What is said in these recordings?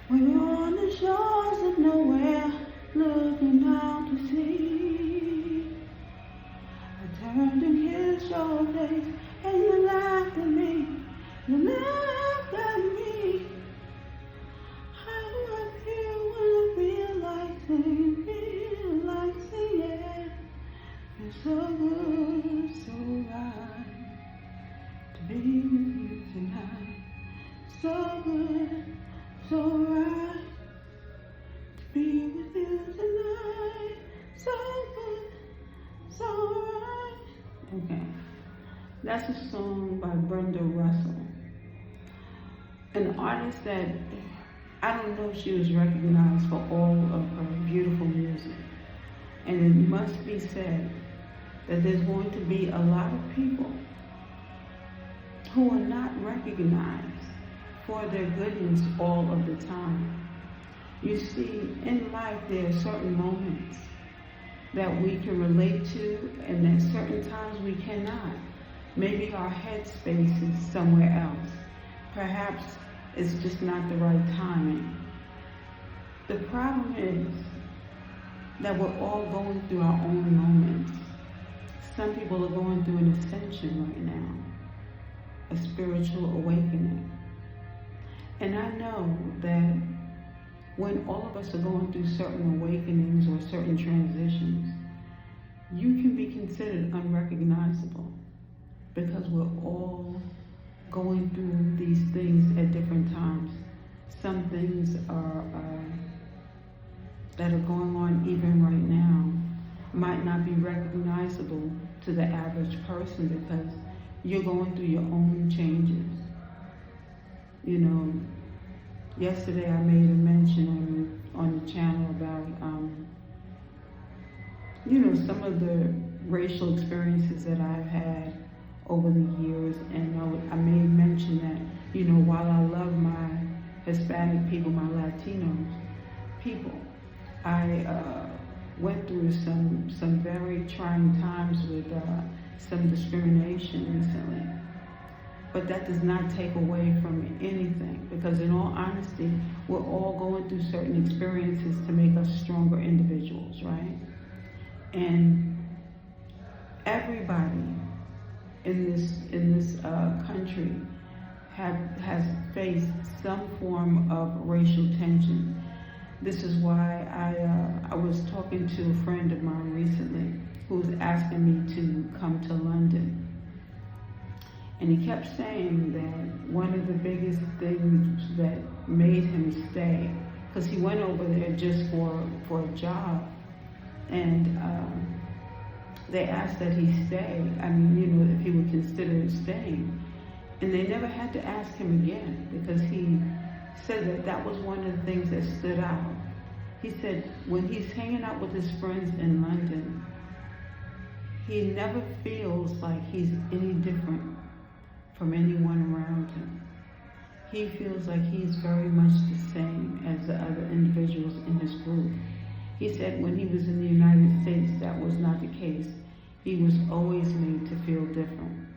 We're on the shores of nowhere, looking out to sea. I turned and kissed your face, and you laughed at me. You laughed at me. I was here when I feel like singing. It's so good, so right to be with you tonight. So good, so right to be with you tonight. So good, so right. Okay, that's a song by Brenda, an artist that I don't know if she was recognized for all of her beautiful music. And it must be said that there's going to be a lot of people who are not recognized for their goodness all of the time. You see, in life there are certain moments that we can relate to, and at certain times we cannot. Maybe our headspace is somewhere else. Perhaps it's just not the right timing. The problem is that we're all going through our own moments. Some people are going through an ascension right now, a spiritual awakening. And I know that when all of us are going through certain awakenings or certain transitions, you can be considered unrecognizable because we're all going through these things at different times. Some things are that are going on even right now might not be recognizable to the average person because you're going through your own changes. You know, yesterday I made a mention on the channel about, some of the racial experiences that I've had over the years, and I made mention that, while I love my Hispanic people, my Latino people, I went through some very trying times with some discrimination recently. But that does not take away from anything, because in all honesty, we're all going through certain experiences to make us stronger individuals, right? And everybody in this country has faced some form of racial tension. This is why I was talking to a friend of mine recently who was asking me to come to London. And he kept saying that one of the biggest things that made him stay, because he went over there just for a job, and they asked that he stay. If he would consider staying. And they never had to ask him again, because he said that was one of the things that stood out. He said when he's hanging out with his friends in London, he never feels like he's any different from anyone around him. He feels like he's very much the same as the other individuals in his group. He said when he was in the United States, that was not the case. He was always made to feel different.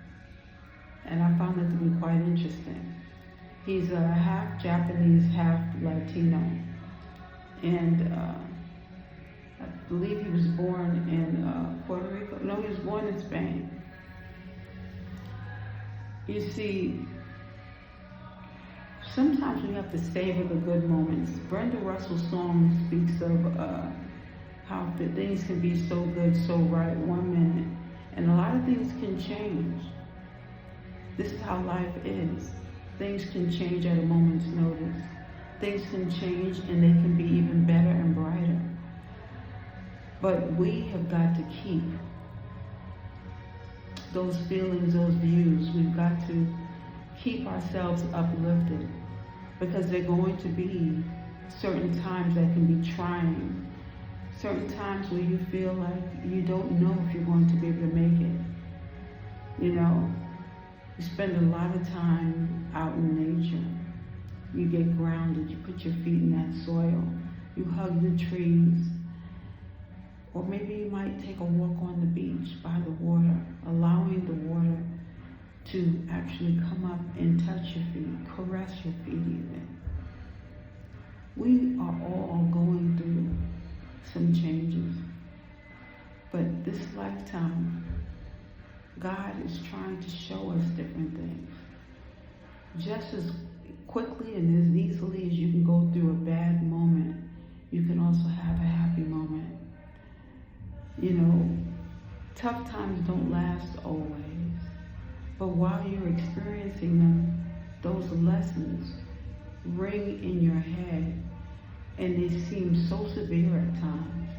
And I found that to be quite interesting. He's half Japanese, half Latino. And I believe he was born in Puerto Rico. No, he was born in Spain. You see, sometimes we have to savor the good moments. Brenda Russell's song speaks of how the things can be so good, so right 1 minute, and a lot of things can change. This is how life is. Things can change at a moment's notice. Things can change and they can be even better and brighter. But we have got to keep those feelings, those views. We've got to keep ourselves uplifted, because there are going to be certain times that can be trying, certain times where you feel like you don't know if you're going to be able to make it. You spend a lot of time out in nature. You get grounded, you put your feet in that soil, you hug the trees, or maybe you might take a walk on the beach by the water, allowing the water to actually come up and touch your feet, caress your feet even. We are all going through some changes. But this lifetime, God is trying to show us different things. Just as quickly and as easily as you can go through a bad moment, you can also have a happy moment. You know, tough times don't last always. But while you're experiencing them, those lessons ring in your head, and they seem so severe at times.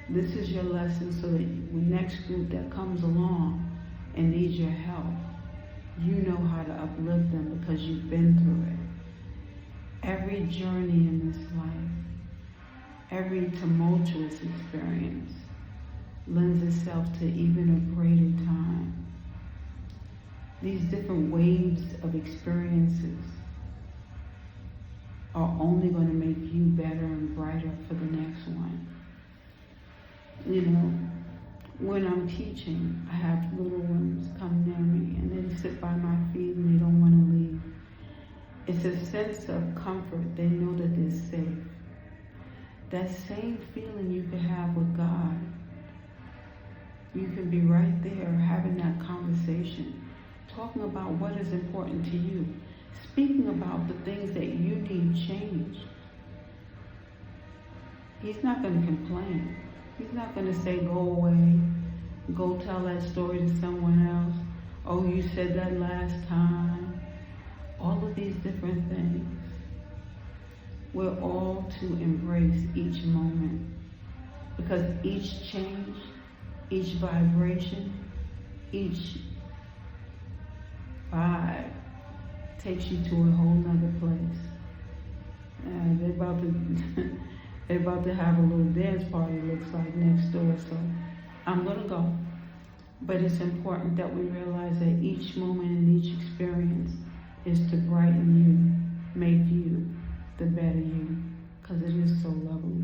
This is your lesson so that the next group that comes along and needs your help, you know how to uplift them because you've been through it. Every journey in this life, every tumultuous experience lends itself to even a greater time. These different waves of experiences are only going to make you better and brighter for the next one. You know, when I'm teaching, I have little ones come near me and they sit by my feet and they don't want to leave. It's a sense of comfort. They know that they're safe. That same feeling you can have with God. You can be right there having that conversation, talking about what is important to you, speaking about the things that you need changed. He's not going to complain. He's not going to say, go away, go tell that story to someone else. Oh, you said that last time. All of these different things. We're all to embrace each moment, because each change, each vibration, each vibe takes you to a whole nother place. They're about to have a little dance party, looks like, next door, so I'm going to go. But it's important that we realize that each moment and each experience is to brighten you, make you the better you, because it is so lovely.